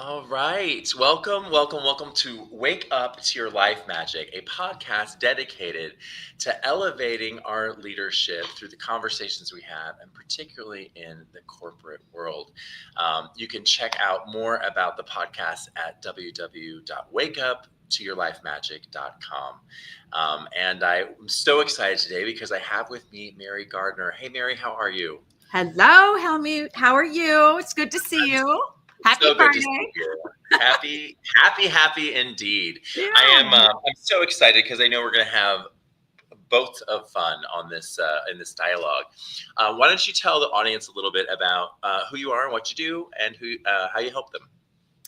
All right. Welcome to Wake Up to Your Life Magic, a podcast dedicated to elevating our leadership through the conversations we have, and particularly in the corporate world. You can check out more about the podcast at www.wakeuptoyourlifemagic.com. And I'm so excited today because I have with me Mary Gardner. Hey, Mary, how are you? Hello, Helmut. How are you? It's good to see you. Happy So good to see Friday. you. Happy indeed. I Yeah. am. I'm so excited because I know we're going to have both of fun on this in this dialogue. Why don't you tell the audience a little bit about who you are and what you do, and how you help them?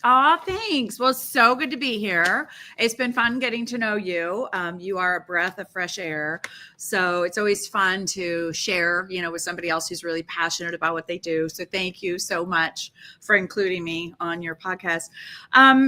Oh, thanks. Well, so good to be here. It's been fun getting to know you. You are a breath of fresh air. So it's always fun to share, with somebody else who's really passionate about what they do. So thank you so much for including me on your podcast.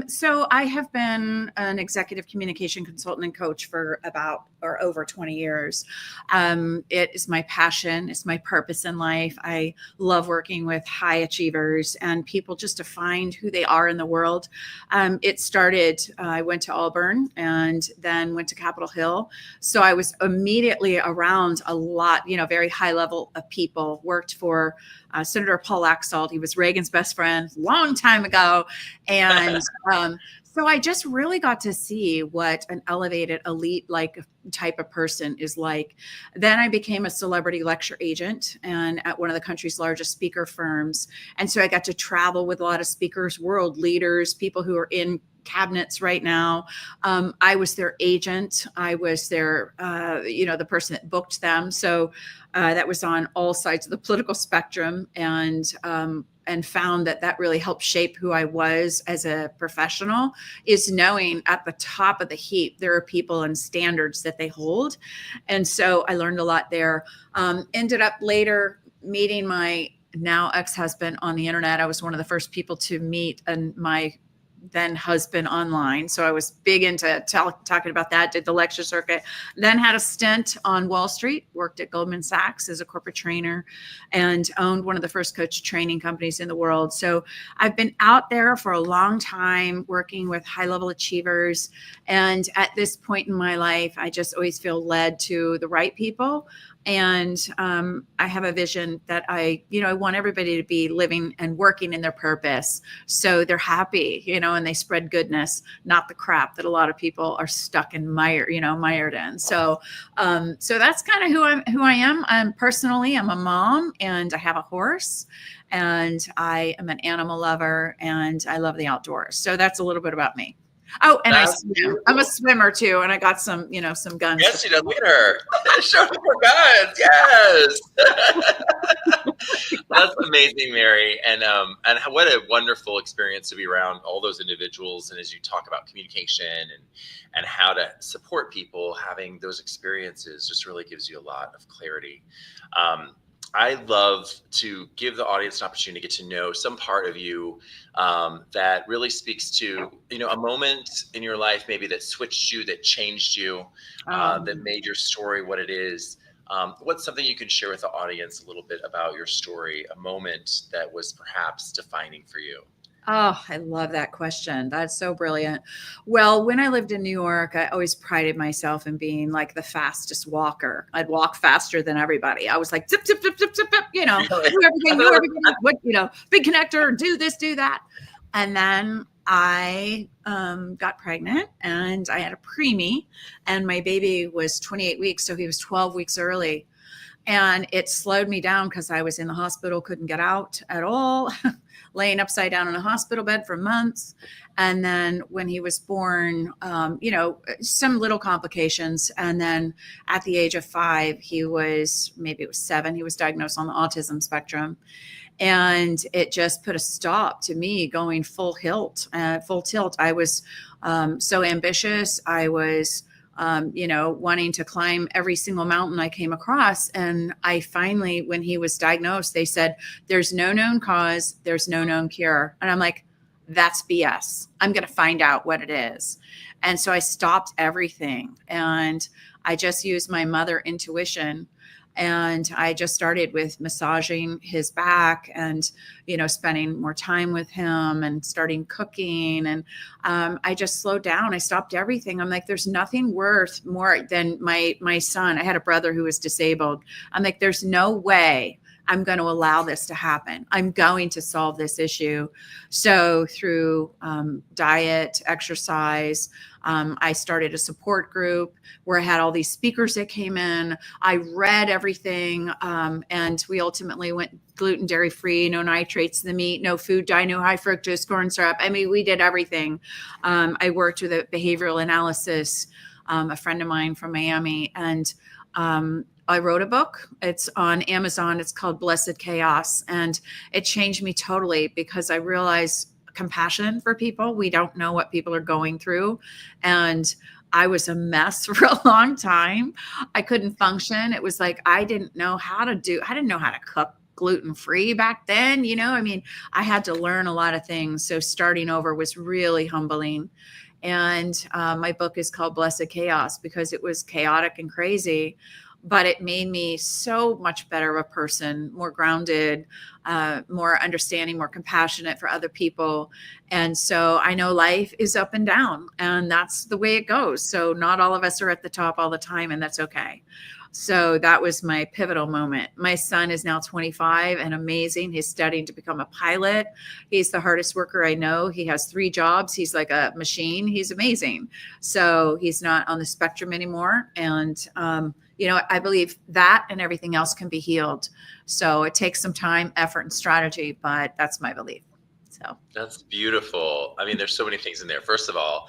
So I have been an executive communication consultant and coach for about or over 20 years. It is my passion. It's my purpose in life. I love working with high achievers and people just to find who they are in the world. It started, I went to Auburn and then went to Capitol Hill. So I was immediately around a lot, very high level of people, worked for Senator Paul Laxalt. He was Reagan's best friend long time ago. And so I just really got to see what an elevated elite like type of person is like. Then I became a celebrity lecture agent and at one of the country's largest speaker firms. And so I got to travel with a lot of speakers, world leaders, people who are in cabinets right now. I was their agent. I was their, the person that booked them. So that was on all sides of the political spectrum, and found that really helped shape who I was as a professional, is knowing at the top of the heap, there are people and standards that they hold. And so I learned a lot there. Ended up later meeting my now ex-husband on the internet. I was one of the first people to meet my then husband online. So I was big into talking about that, did the lecture circuit, then had a stint on Wall Street, worked at Goldman Sachs as a corporate trainer, and owned one of the first coach training companies in the world. So I've been out there for a long time working with high level achievers. And at this point in my life, I just always feel led to the right people. And I have a vision that I want everybody to be living and working in their purpose. So they're happy, and they spread goodness, not the crap that a lot of people are stuck and mired in. So that's kind of who I am. Personally, I'm a mom and I have a horse and I am an animal lover and I love the outdoors. So that's a little bit about me. Oh, and That's I swim. beautiful. I'm a swimmer too, and I got some guns. Yes, you know, look at her. Show me her guns. Yes. That's amazing, Mary, and what a wonderful experience to be around all those individuals. And as you talk about communication and how to support people, having those experiences just really gives you a lot of clarity. I love to give the audience an opportunity to get to know some part of you that really speaks to, a moment in your life maybe that switched you, that changed you, that made your story what it is. What's something you can share with the audience a little bit about your story, a moment that was perhaps defining for you? Oh, I love that question. That's so brilliant. Well, when I lived in New York, I always prided myself in being like the fastest walker. I'd walk faster than everybody. I was like, zip, zip, zip, zip, zip, zip, do everything, big connector, do this, do that. And then I got pregnant and I had a preemie and my baby was 28 weeks. So he was 12 weeks early. And it slowed me down because I was in the hospital, couldn't get out at all, laying upside down in a hospital bed for months. And then when he was born, some little complications. And then at the age of 5, maybe it was 7, he was diagnosed on the autism spectrum. And it just put a stop to me going full tilt. I was so ambitious. I was wanting to climb every single mountain I came across. And I finally, when he was diagnosed, they said, there's no known cause, there's no known cure. And I'm like, that's BS. I'm going to find out what it is. And so I stopped everything and I just used my mother intuition And I just started with massaging his back and, spending more time with him and starting cooking. And I just slowed down. I stopped everything. I'm like, there's nothing worth more than my son. I had a brother who was disabled. I'm like, there's no way I'm going to allow this to happen. I'm going to solve this issue. So through diet, exercise, I started a support group where I had all these speakers that came in. I read everything, and we ultimately went gluten, dairy free, no nitrates in the meat, no food dye, no high fructose corn syrup. I mean, we did everything. I worked with a behavioral analysis, a friend of mine from Miami, and I wrote a book. It's on Amazon. It's called Blessed Chaos. And it changed me totally because I realized compassion for people. We don't know what people are going through. And I was a mess for a long time. I couldn't function. It was like I didn't know how to cook gluten free back then. I mean, I had to learn a lot of things. So starting over was really humbling. And my book is called Blessed Chaos because it was chaotic and crazy, but it made me so much better of a person, more grounded, more understanding, more compassionate for other people. And so I know life is up and down, and that's the way it goes. So not all of us are at the top all the time, and that's okay. So that was my pivotal moment. My son is now 25 and amazing. He's studying to become a pilot. He's the hardest worker I know. He has 3 jobs. He's like a machine. He's amazing. So he's not on the spectrum anymore. And, I believe that and everything else can be healed. So it takes some time, effort, and strategy, but that's my belief. So That's beautiful. I mean, there's so many things in there. First of all,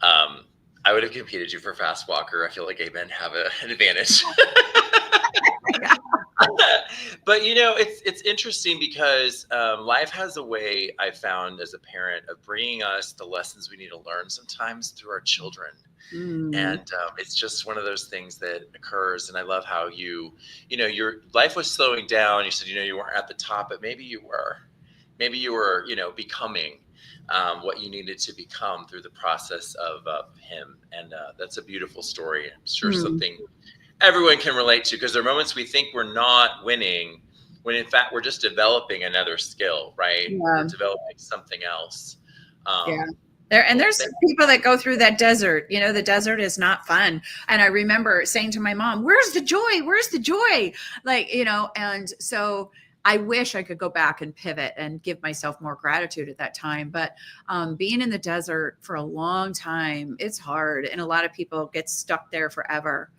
I would have competed you for fast walker. I feel like gay men have an advantage. But it's interesting because life has a way, I found as a parent, of bringing us the lessons we need to learn sometimes through our children. And it's just one of those things that occurs. And I love how your life was slowing down. You said, you weren't at the top, but maybe you were, becoming what you needed to become through the process of him. And that's a beautiful story. I'm sure something everyone can relate to, because there are moments we think we're not winning when in fact we're just developing another skill, right? Yeah. We're developing something else. Yeah. There's people that go through that desert. The desert is not fun. And I remember saying to my mom, where's the joy? Where's the joy? And so I wish I could go back and pivot and give myself more gratitude at that time. But being in the desert for a long time, it's hard. And a lot of people get stuck there forever.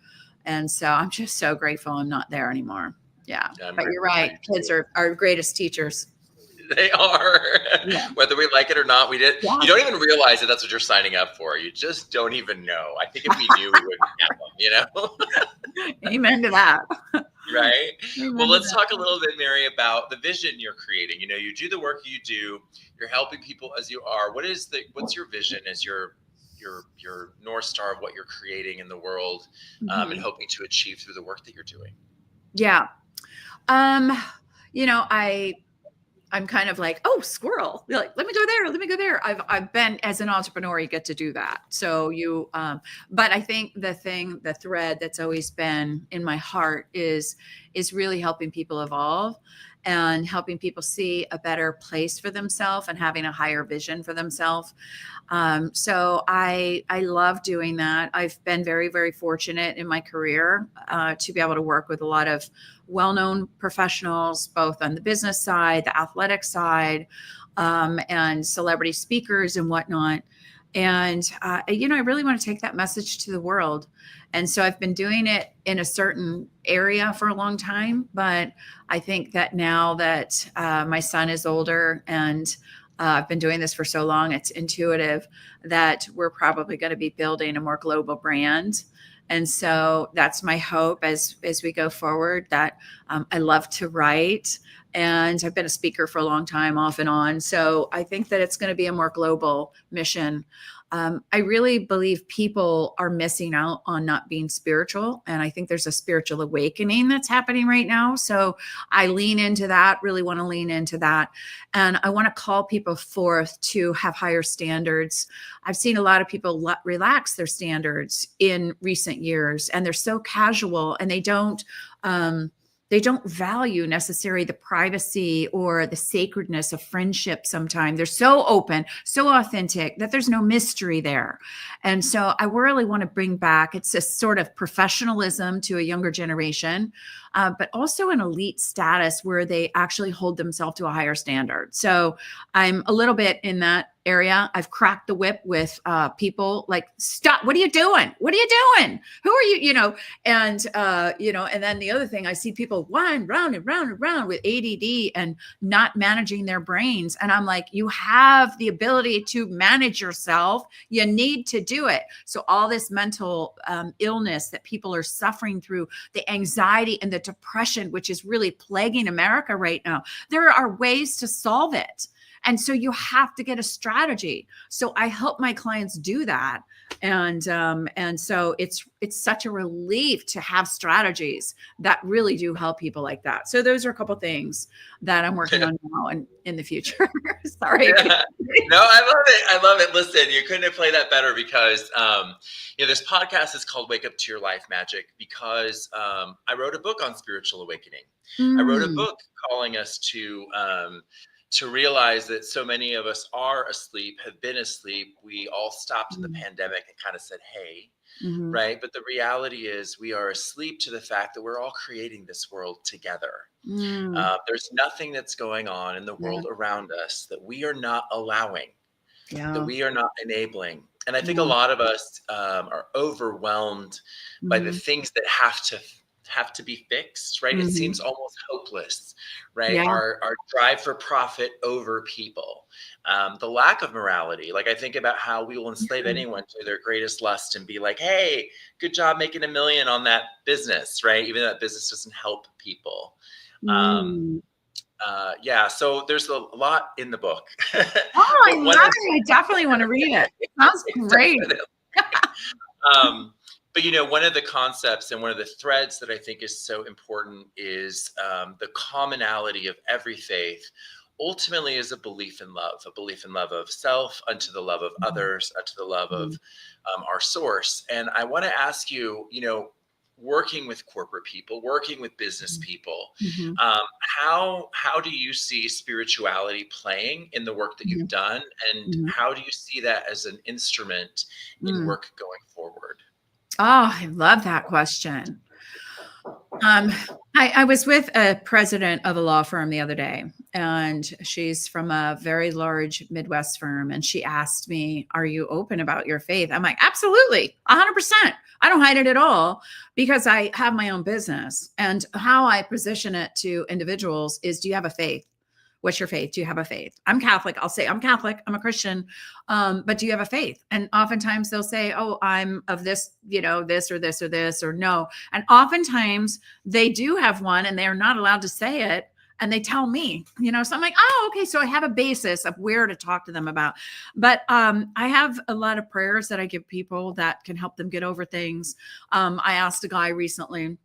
And so I'm just so grateful I'm not there anymore. Yeah. But you're right. Kids are our greatest teachers. They are. Yeah. Whether we like it or not, we did. Yeah. You don't even realize that that's what you're signing up for. You just don't even know. I think if we knew, we wouldn't have them, Amen to that. Right. Well, let's talk a little bit, Mary, about the vision you're creating. You do the work you do. You're helping people as you are. What's your vision as your North Star of what you're creating in the world, and hoping to achieve through the work that you're doing? Yeah. I'm kind of like, oh, squirrel. You're like, let me go there. Let me go there. I've been, as an entrepreneur, you get to do that. So but I think the thread that's always been in my heart is really helping people evolve and helping people see a better place for themselves and having a higher vision for themselves. So I love doing that. I've been very, very fortunate in my career to be able to work with a lot of well-known professionals, both on the business side, the athletic side, and celebrity speakers and whatnot. And, I really want to take that message to the world. And so I've been doing it in a certain area for a long time, but I think that now that my son is older and I've been doing this for so long, it's intuitive that we're probably going to be building a more global brand. And so that's my hope as we go forward, that I love to write, and I've been a speaker for a long time, off and on. So I think that it's going to be a more global mission. I really believe people are missing out on not being spiritual. And I think there's a spiritual awakening that's happening right now. So I lean into that, really want to lean into that. And I want to call people forth to have higher standards. I've seen a lot of people relax their standards in recent years, and they're so casual, and they don't They don't value necessarily the privacy or the sacredness of friendship sometimes. They're so open, so authentic that there's no mystery there. And so I really want to bring back, it's a sort of professionalism to a younger generation, but also an elite status where they actually hold themselves to a higher standard. So I'm a little bit in that area. I've cracked the whip with people like, stop, what are you doing? What are you doing? Who are you? And then the other thing, I see people run round and round and round with ADD and not managing their brains. And I'm like, you have the ability to manage yourself. You need to do it. So all this mental illness that people are suffering through, the anxiety and the depression, which is really plaguing America right now, there are ways to solve it. And so you have to get a strategy. So I help my clients do that. And so it's such a relief to have strategies that really do help people like that. So those are a couple things that I'm working on now and in the future. Sorry. Yeah. No, I love it. I love it. Listen, you couldn't have played that better because, this podcast is called Wake Up to Your Life Magic because I wrote a book on spiritual awakening. I wrote a book calling us to realize that so many of us are asleep, have been asleep. We all stopped in the pandemic and kind of said, hey, right? But the reality is we are asleep to the fact that we're all creating this world together. There's nothing that's going on in the world around us that we are not allowing, that we are not enabling. And I think a lot of us are overwhelmed by the things that have to be fixed, right? It seems almost hopeless, right? Yeah. Our drive for profit over people, the lack of morality. Like I think about how we will enslave anyone to their greatest lust and be like, hey, good job making $1 million on that business, right? Even though that business doesn't help people. So there's a lot in the book. Oh, I love it. I definitely want to read it. Sounds great. But one of the concepts and one of the threads that I think is so important is the commonality of every faith ultimately is a belief in love of self, unto the love of others, unto the love of our source. And I want to ask you, working with corporate people, working with business people, how do you see spirituality playing in the work that you've done? And how do you see that as an instrument in work going forward? Oh, I love that question. I was with a president of a law firm the other day, and she's from a very large Midwest firm. And she asked me, are you open about your faith? I'm like, absolutely, 100%. I don't hide it at all because I have my own business. And how I position it to individuals is, do you have a faith? What's your faith? Do you have a faith? I'm Catholic. I'll say I'm Catholic. I'm a Christian. But do you have a faith? And oftentimes they'll say, oh, I'm of this, this or this or this or no. And oftentimes they do have one and they're not allowed to say it. And they tell me, so I'm like, oh, okay. So I have a basis of where to talk to them about. But I have a lot of prayers that I give people that can help them get over things. I asked a guy recently,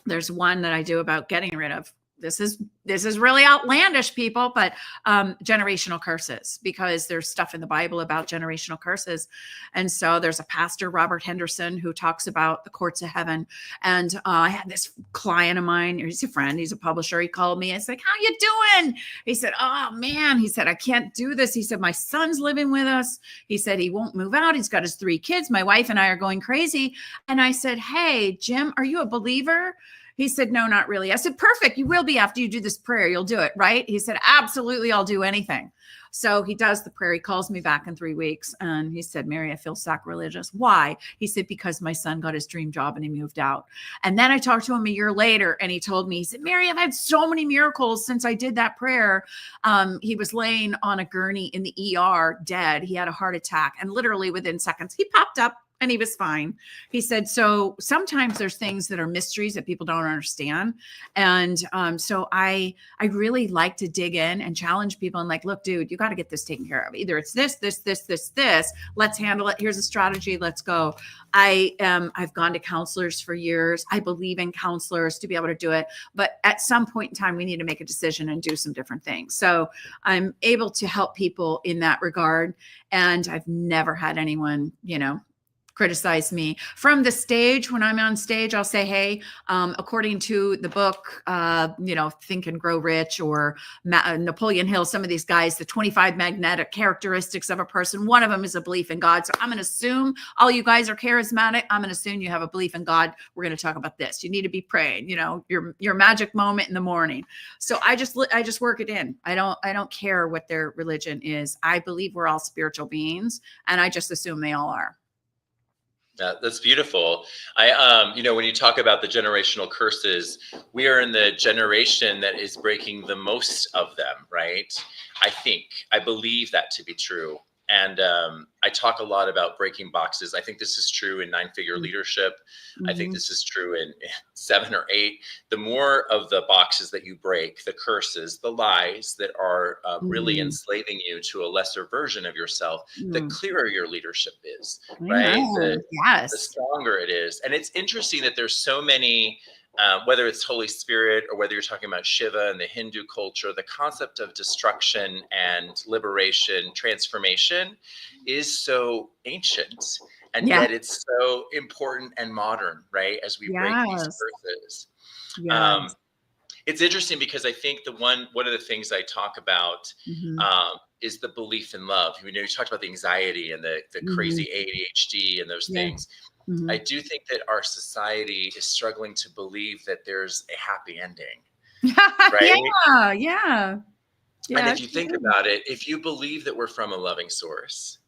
there's one that I do about getting rid of. This is really outlandish, people, but generational curses, because there's stuff in the Bible about generational curses. And so there's a pastor, Robert Henderson, who talks about the courts of heaven. And I had this client of mine, he's a friend, he's a publisher. He called me. I said, how you doing? He said, oh man, he said, I can't do this. He said, my son's living with us. He said, he won't move out. He's got his 3 kids. My wife and I are going crazy. And I said, hey, Jim, are you a believer? He said, no, not really. I said, perfect. You will be after you do this prayer. You'll do it, right? He said, absolutely. I'll do anything. So he does the prayer. He calls me back in 3 weeks. And he said, Mary, I feel sacrilegious. Why? He said, because my son got his dream job and he moved out. And then I talked to him a year later and he told me, he said, Mary, I've had so many miracles since I did that prayer. He was laying on a gurney in the ER dead. He had a heart attack. And literally within seconds, he popped up. And he was fine. He said, so sometimes there's things that are mysteries that people don't understand. And so I really like to dig in and challenge people and like, look, dude, you got to get this taken care of. Either it's this. Let's handle it. Here's a strategy. Let's go. I've gone to counselors for years. I believe in counselors to be able to do it. But at some point in time, we need to make a decision and do some different things. So I'm able to help people in that regard. And I've never had anyone, criticize me from the stage. When I'm on stage, I'll say, hey, according to the book, Think and Grow Rich, or Napoleon Hill, some of these guys, the 25 magnetic characteristics of a person, one of them is a belief in God. So I'm going to assume all you guys are charismatic. I'm going to assume you have a belief in God. We're going to talk about this. You need to be praying, your magic moment in the morning. So I just work it in. I don't care what their religion is. I believe we're all spiritual beings, and I just assume they all are. That's beautiful. When you talk about the generational curses, we are in the generation that is breaking the most of them, right? I believe that to be true. And I talk a lot about breaking boxes. I think this is true in 9-figure leadership. I think this is true in 7 or 8. The more of the boxes that you break, the curses, the lies that are really enslaving you to a lesser version of yourself, the clearer your leadership is, right? The stronger it is. And it's interesting that there's so many, whether it's Holy Spirit or whether you're talking about Shiva and the Hindu culture, the concept of destruction and liberation, transformation is so ancient. And yet it's so important and modern, right? As we break these curses. It's interesting because I think one of the things I talk about is the belief in love. You talked about the anxiety and the crazy ADHD and those things. I do think that our society is struggling to believe that there's a happy ending, right? Yeah. And if you think about it, if you believe that we're from a loving source,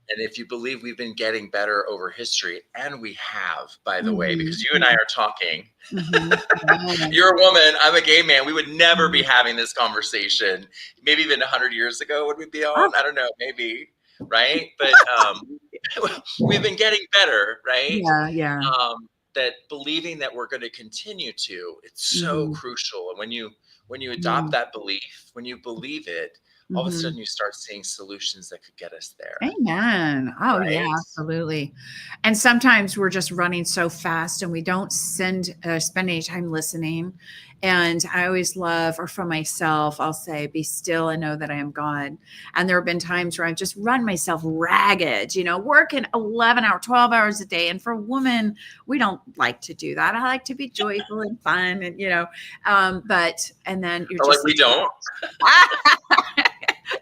and if you believe we've been getting better over history, and we have, by the way, because you and I are talking, you're a woman, I'm a gay man, we would never be having this conversation. Maybe even 100 years ago, would we be on? I don't know, maybe, right? But we've been getting better, right? That believing that we're going to continue to, it's so crucial. And when you adopt that belief, when you believe it, all of a sudden you start seeing solutions that could get us there. Amen. Oh, yeah, absolutely. And sometimes we're just running so fast and we don't spend any time listening. And I always love, or for myself, I'll say, be still and know that I am God. And there have been times where I've just run myself ragged, working 11 hours, 12 hours a day. And for a woman, we don't like to do that. I like to be joyful and fun and, and then you're just like, we don't.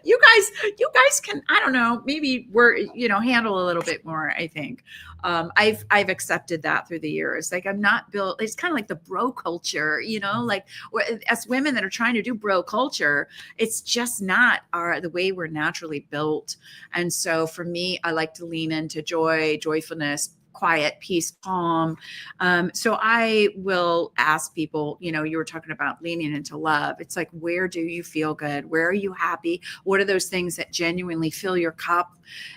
You guys can, I don't know, maybe handle a little bit more, I think. I've accepted that through the years. Like, I'm not built, it's kind of like the bro culture, like as women that are trying to do bro culture, it's just not the way we're naturally built. And so for me, I like to lean into joy, joyfulness, quiet, peace, calm. So I will ask people, you were talking about leaning into love. It's like, where do you feel good? Where are you happy? What are those things that genuinely fill your cup?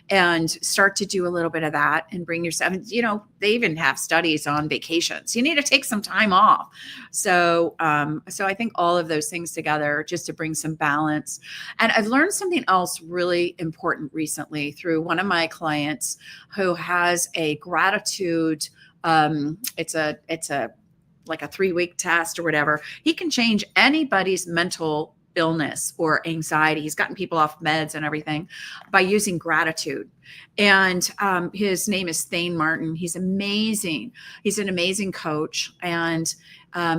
And start to do a little bit of that and bring yourself, they even have studies on vacations. You need to take some time off. So I think all of those things together just to bring some balance. And I've learned something else really important recently through one of my clients who has a gratitude. It's a like a 3-week test or whatever. He can change anybody's mental illness or anxiety. He's gotten people off meds and everything by using gratitude. And his name is Thane Martin. He's amazing. He's an amazing coach. And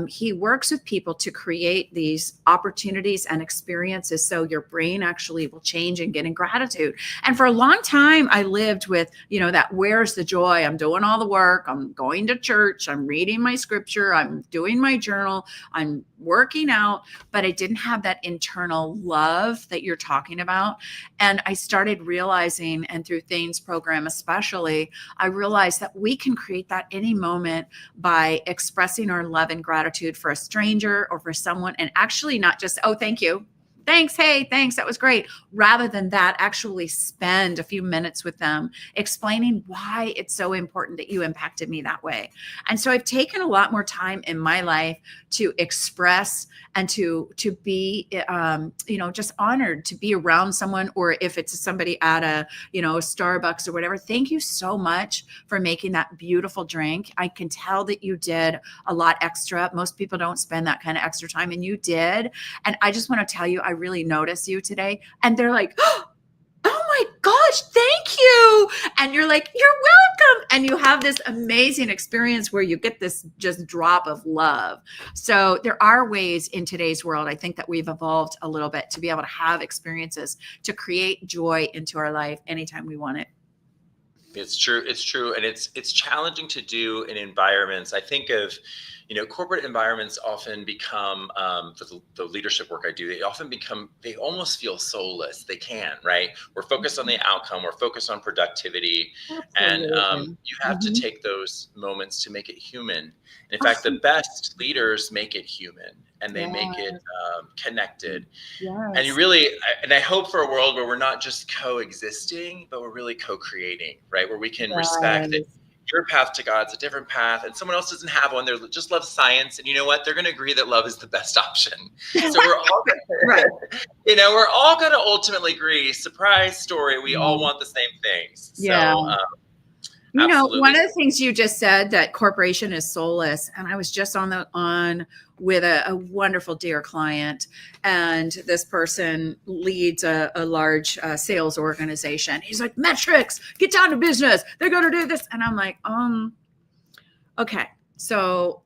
he works with people to create these opportunities and experiences so your brain actually will change and get in gratitude. And for a long time, I lived with, that where's the joy? I'm doing all the work. I'm going to church. I'm reading my scripture. I'm doing my journal. I'm working out, but I didn't have that internal love that you're talking about. And I started realizing, and through Thane's program especially, I realized that we can create that any moment by expressing our love and gratitude for a stranger or for someone, and actually not just, oh, thank you. Thanks. Hey, thanks. That was great. Rather than that, actually spend a few minutes with them explaining why it's so important that you impacted me that way. And so I've taken a lot more time in my life to express and to be, just honored to be around someone, or if it's somebody at a Starbucks or whatever. Thank you so much for making that beautiful drink. I can tell that you did a lot extra. Most people don't spend that kind of extra time, and you did. And I just want to tell you, I really notice you today. And they're like, oh my gosh, thank you. And you're like, you're welcome. And you have this amazing experience where you get this just drop of love. So there are ways in today's world, I think, that we've evolved a little bit to be able to have experiences to create joy into our life anytime we want it. It's true. It's true. And it's challenging to do in environments. I think of, corporate environments often become, for the leadership work I do, they almost feel soulless. They can, right? We're focused on the outcome. We're focused on productivity. And Absolutely. you have to Mhm. take those moments to make it human. And in fact, the best leaders make it human, and they make it Yes. connected. And Yes. I hope for a world where we're not just coexisting, but we're really co-creating, right? Where we can respect that Yes. your path to God's a different path, and someone else doesn't have one. They just love science, and you know what? They're going to agree that love is the best option. So we're all, Right. we're all going to ultimately agree. Surprise story. We all Yeah. want the same things. Yeah. So One absolutely. of the things you just said, that corporation is soulless, and I was just on with a wonderful dear client, and this person leads a large sales organization. He's like, metrics, get down to business. They're going to do this, and I'm like, okay. So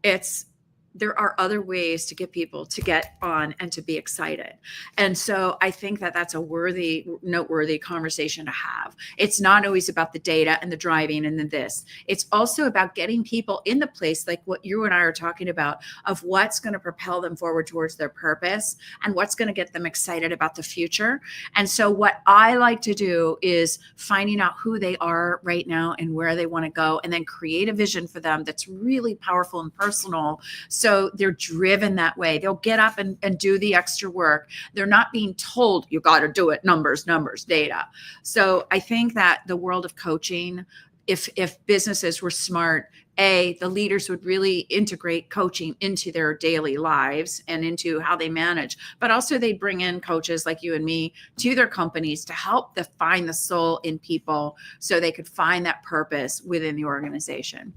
there are other ways to get people to get on and to be excited. And so I think that that's a noteworthy conversation to have. It's not always about the data and the driving and this. It's also about getting people in the place, like what you and I are talking about, of what's going to propel them forward towards their purpose and what's going to get them excited about the future. And so what I like to do is finding out who they are right now and where they want to go, and then create a vision for them that's really powerful and personal. So they're driven that way. They'll get up and do the extra work. They're not being told, you got to do it, numbers, data. So I think that the world of coaching, if businesses were smart, the leaders would really integrate coaching into their daily lives and into how they manage, but also they'd bring in coaches like you and me to their companies to help them find the soul in people so they could find that purpose within the organization.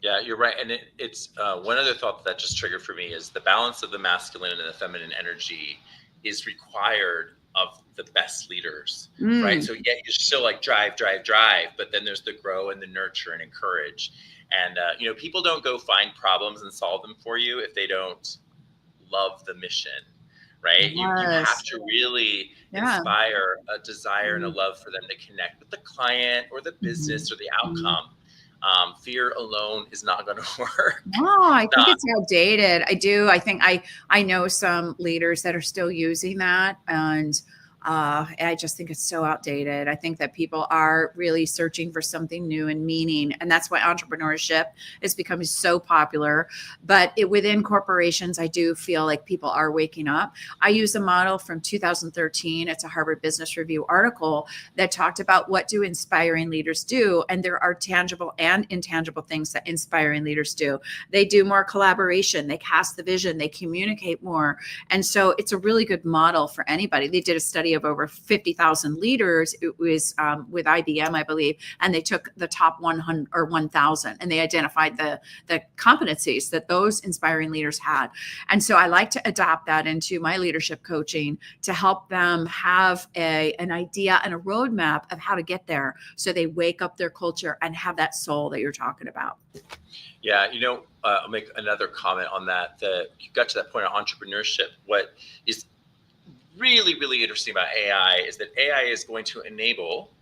Yeah, you're right. And it's one other thought that just triggered for me is the balance of the masculine and the feminine energy is required of the best leaders, right? So yeah, you're still like drive, but then there's the grow and the nurture and encourage. And, people don't go find problems and solve them for you if they don't love the mission, right? You have Yes. to really Yeah. inspire a desire and a love for them to connect with the client or the business or the outcome. Fear alone is not going to work. No, I think it's outdated. I do. I think I know some leaders that are still using that, and I just think it's so outdated. I think that people are really searching for something new and meaning, and that's why entrepreneurship is becoming so popular. But within corporations, I do feel like people are waking up. I use a model from 2013. It's a Harvard Business Review article that talked about what do inspiring leaders do, and there are tangible and intangible things that inspiring leaders do. They do more collaboration. They cast the vision. They communicate more, and so it's a really good model for anybody. They did a study of over 50,000 leaders. It was with IBM, I believe, and they took the top 100 or 1,000, and they identified the competencies that those inspiring leaders had. And so I like to adopt that into my leadership coaching to help them have an idea and a roadmap of how to get there, so they wake up their culture and have that soul that you're talking about. Yeah, I'll make another comment on that. You got to that point of entrepreneurship. What is really, really interesting about AI is that AI is going to enable,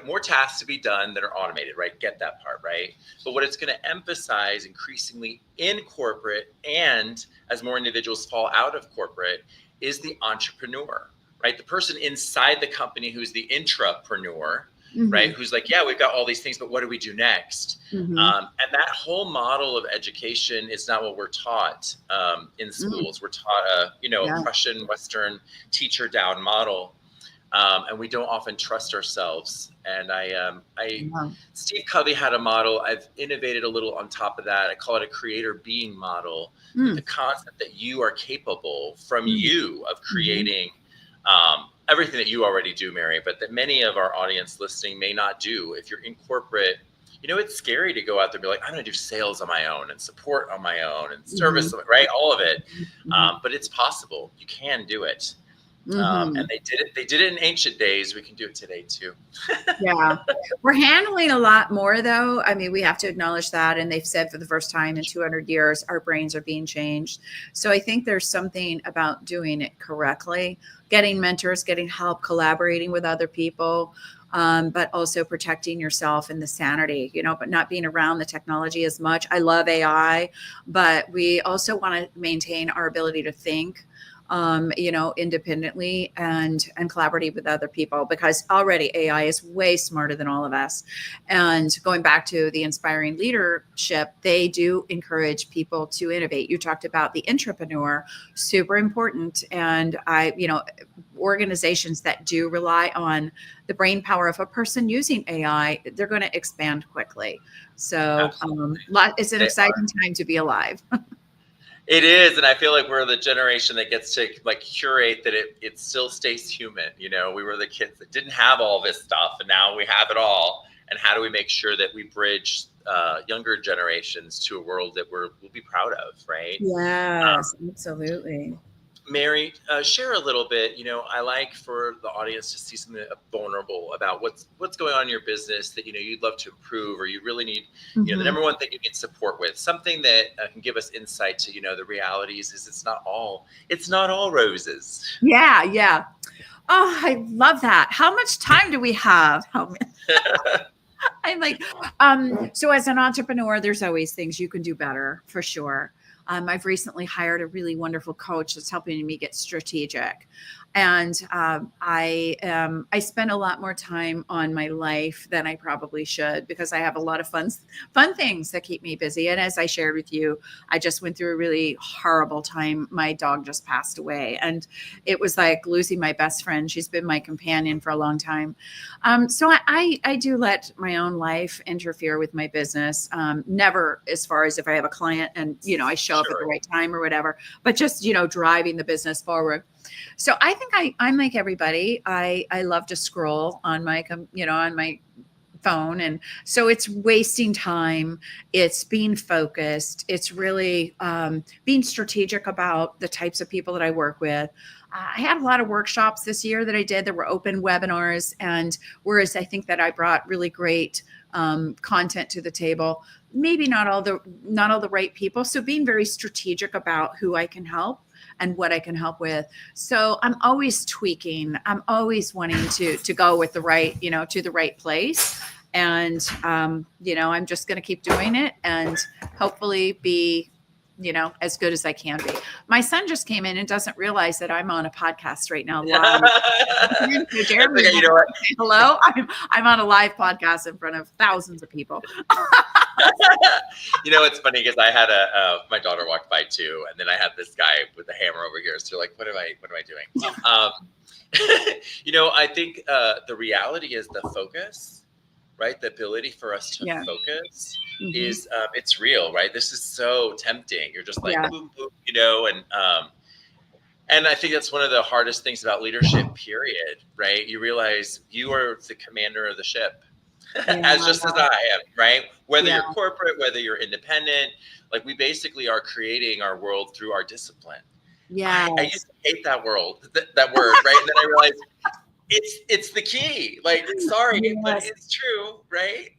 more tasks to be done that are automated, right? Get that part, right? But what it's going to emphasize increasingly in corporate, and as more individuals fall out of corporate, is the entrepreneur, right? The person inside the company who's the intrapreneur, right? Who's like, yeah, we've got all these things, but what do we do next? And that whole model of education is not what we're taught in schools. We're taught a Prussian Western teacher down model. And we don't often trust ourselves. And Steve Covey had a model. I've innovated a little on top of that. I call it a creator being model. The concept that you are capable from you of creating everything that you already do, Mary, but that many of our audience listening may not do. If you're in corporate, it's scary to go out there and be like, I'm going to do sales on my own and support on my own and service, right? All of it. But it's possible. You can do it. Hmm. And they did it in ancient days. We can do it today too. Yeah. We're handling a lot more though. I mean, we have to acknowledge that. And they've said for the first time in 200 years, our brains are being changed. So I think there's something about doing it correctly, getting mentors, getting help, collaborating with other people. But also protecting yourself and the sanity, but not being around the technology as much. I love AI, but we also want to maintain our ability to think, independently and collaborative with other people, because already AI is way smarter than all of us. And going back to the inspiring leadership, they do encourage people to innovate. You talked about the entrepreneur, super important. And organizations that do rely on the brain power of a person using AI, they're going to expand quickly. So Absolutely. it's an They exciting time to be alive. It is, and I feel like we're the generation that gets to like curate that it still stays human. We were the kids that didn't have all this stuff, and now we have it all. And how do we make sure that we bridge younger generations to a world that we'll be proud of, right? Yes, absolutely. Mary, share a little bit. I like for the audience to see something vulnerable about what's going on in your business that you'd love to improve, or you really need, the Mhm. number one thing you need support with. Something that can give us insight to the realities is it's not all roses. Yeah, yeah. Oh, I love that. How much time do we have? I'm like, so as an entrepreneur, there's always things you can do better for sure. I've recently hired a really wonderful coach that's helping me get strategic. And I spend a lot more time on my life than I probably should, because I have a lot of fun things that keep me busy. And as I shared with you, I just went through a really horrible time. My dog just passed away, and it was like losing my best friend. She's been my companion for a long time. So I do let my own life interfere with my business. Never as far as if I have a client and, I show up at the Sure. right time or whatever, but just, driving the business forward. So I think I'm like everybody. I love to scroll on my phone. And so it's wasting time. It's being focused. It's really being strategic about the types of people that I work with. I had a lot of workshops this year that I did that were open webinars. And whereas I think that I brought really great content to the table, maybe not all the right people. So being very strategic about who I can help and what I can help with. So I'm always tweaking. I'm always wanting to go with the right, to the right place. And I'm just going to keep doing it and hopefully be, as good as I can be. My son just came in and doesn't realize that I'm on a podcast right now live. So That's Jeremy, okay. You know what? hello. I'm on a live podcast in front of thousands of people. It's funny because I had my daughter walked by too, and then I had this guy with the hammer over here. So like, what am I doing? I think the reality is the focus, right? The ability for us to Yeah. focus Mhm. is it's real, right? This is so tempting. You're just like Yeah. boom, boom, and I think that's one of the hardest things about leadership, period, right? You realize you are the commander of the ship, Yeah. as just as I am, right? Whether Yeah. you're corporate, whether you're independent, like we basically are creating our world through our discipline. I used Yes. to hate that that word, right? And then I realized it's the key. Like, sorry, but Yes. it's true, right?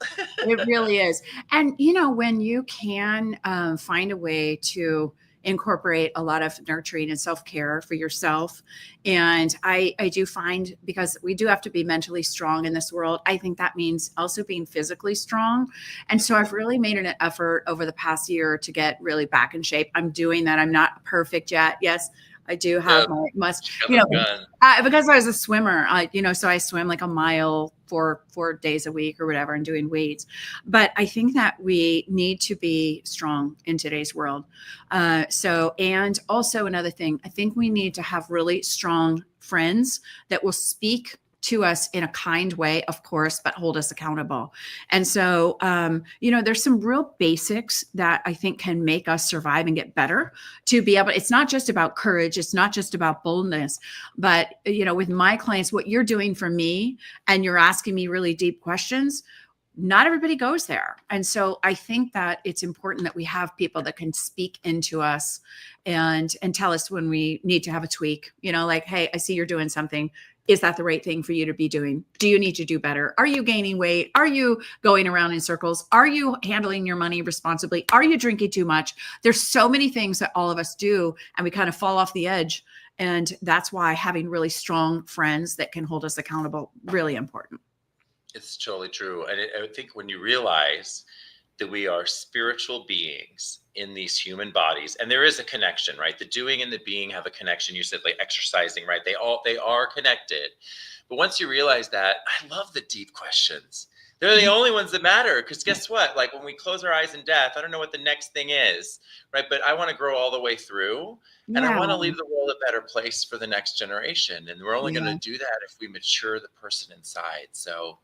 It really is. And, when you can find a way to incorporate a lot of nurturing and self care for yourself. And I do find, because we do have to be mentally strong in this world, I think that means also being physically strong. And so I've really made an effort over the past year to get really back in shape. I'm doing that. I'm not perfect yet. Yes. I do have Yeah, my must, she got the gun. because I was a swimmer, so I swim like a mile four days a week or whatever and doing weights. But I think that we need to be strong in today's world. And also another thing, I think we need to have really strong friends that will speak to us in a kind way, of course, but hold us accountable. And so, there's some real basics that I think can make us survive and get better to be able, it's not just about courage. It's not just about boldness, but, with my clients, what you're doing for me and you're asking me really deep questions, not everybody goes there. And so I think that it's important that we have people that can speak into us and tell us when we need to have a tweak, like, hey, I see you're doing something. Is that the right thing for you to be doing? Do you need to do better? Are you gaining weight? Are you going around in circles? Are you handling your money responsibly? Are you drinking too much? There's so many things that all of us do, and we kind of fall off the edge. And that's why having really strong friends that can hold us accountable, really important. It's totally true. And I think when you realize that we are spiritual beings in these human bodies, and there is a connection, right? The doing and the being have a connection. You said like exercising, right? They are connected. But once you realize that, I love the deep questions. They're the only ones that matter, because guess what? Like when we close our eyes in death, I don't know what the next thing is, right? But I want to grow all the way through, and I want to leave the world a better place for the next generation. And we're only going to do that if we mature the person inside. So,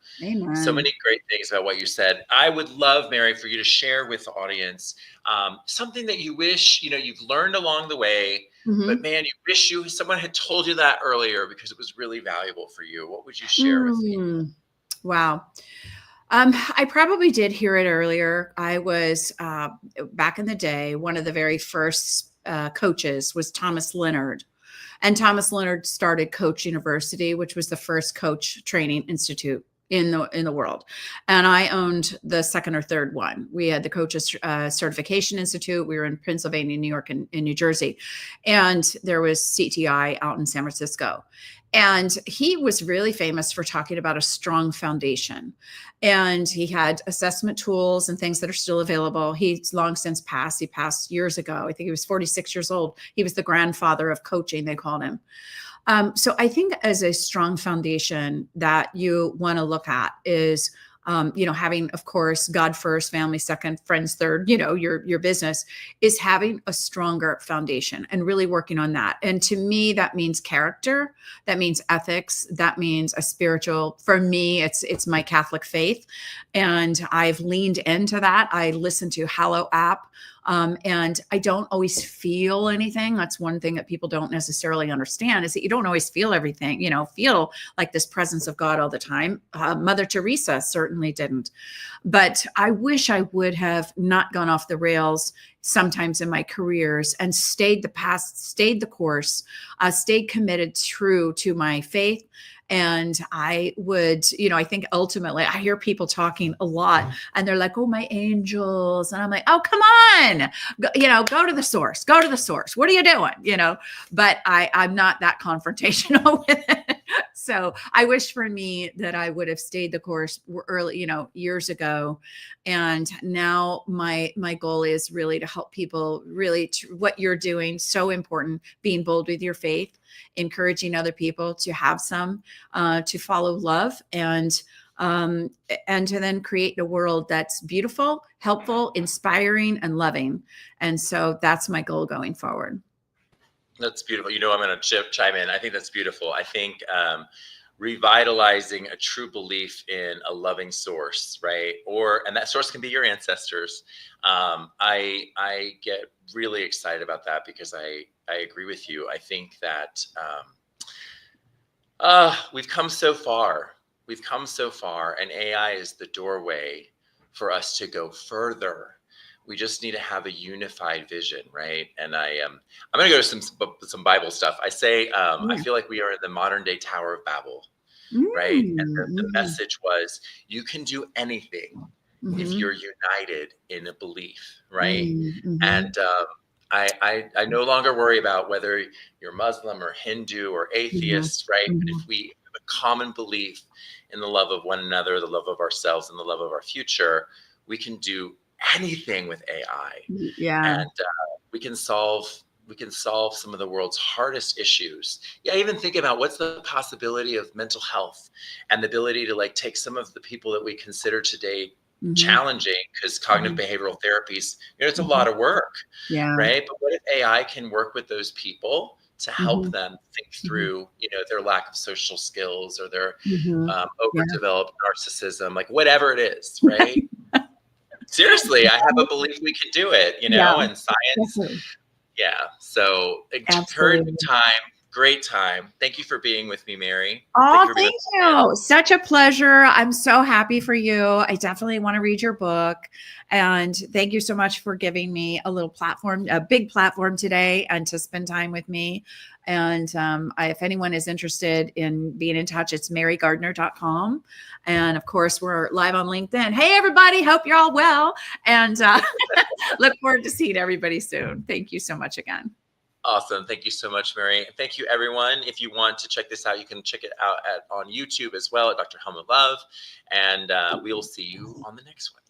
so many great things about what you said. I would love, Mary, for you to share with the audience something that you wish, you've learned along the way, but man, you wish someone had told you that earlier because it was really valuable for you. What would you share with me? Wow. I probably did hear it earlier. I was back in the day, one of the very first coaches was Thomas Leonard. And Thomas Leonard started Coach University, which was the first coach training institute in the world. And I owned the second or third one. We had the Coaches Certification Institute. We were in Pennsylvania, New York, and in New Jersey. And there was CTI out in San Francisco. And he was really famous for talking about a strong foundation. And he had assessment tools and things that are still available. He's long since passed. He passed years ago. I think he was 46 years old. He was the grandfather of coaching, they called him. So I think as a strong foundation that you want to look at is, having, of course, God first, family second, friends third, your business is having a stronger foundation and really working on that. And to me, that means character, that means ethics, that means a spiritual, for me, it's my Catholic faith. And I've leaned into that. I listen to Hallow app. And I don't always feel anything. That's one thing that people don't necessarily understand, is that you don't always feel everything, feel like this presence of God all the time. Mother Teresa certainly didn't. But I wish I would have not gone off the rails sometimes in my careers and stayed the course, stayed committed, true to my faith. And I would, I think ultimately I hear people talking a lot and they're like, oh, my angels. And I'm like, oh, come on, go to the source, What are you doing? But I'm not that confrontational with it. So I wish for me that I would have stayed the course early, years ago. And now my goal is really to help people what you're doing. So important, being bold with your faith, encouraging other people to have some, to follow love, and to then create a world that's beautiful, helpful, inspiring, and loving. And so that's my goal going forward. That's beautiful. I'm going to chime in. I think that's beautiful. I think revitalizing a true belief in a loving source, right? And that source can be your ancestors. I get really excited about that because I agree with you. I think that we've come so far. And AI is the doorway for us to go further. We just need to have a unified vision, right? And I'm going to go to some Bible stuff. I say I feel like we are in the modern day Tower of Babel, right? And the message was, you can do anything if you're united in a belief, right? And I no longer worry about whether you're Muslim or Hindu or atheist, right? But if we have a common belief in the love of one another, the love of ourselves, and the love of our future, we can do anything with AI. And we can solve some of the world's hardest issues. Even think about what's the possibility of mental health and the ability to take some of the people that we consider today challenging, because cognitive behavioral therapies, it's a lot of work, right? But what if AI can work with those people to help them think through, their lack of social skills or their overdeveloped narcissism, whatever it is, right? Seriously, I have a belief we can do it, and science. Absolutely. Yeah. So encouraging time. Great time. Thank you for being with me, Mary. Thank Oh, you for being thank with me, Jen. you. Such a pleasure. I'm so happy for you. I definitely want to read your book. And thank you so much for giving me a little platform, a big platform today, and to spend time with me. And if anyone is interested in being in touch, it's marygardner.com. And of course, we're live on LinkedIn. Hey, everybody. Hope you're all well. And look forward to seeing everybody soon. Thank you so much again. Awesome. Thank you so much, Mary. And thank you, everyone. If you want to check this out, you can check it out on YouTube as well at Dr. Helmut Love. And we will see you on the next one.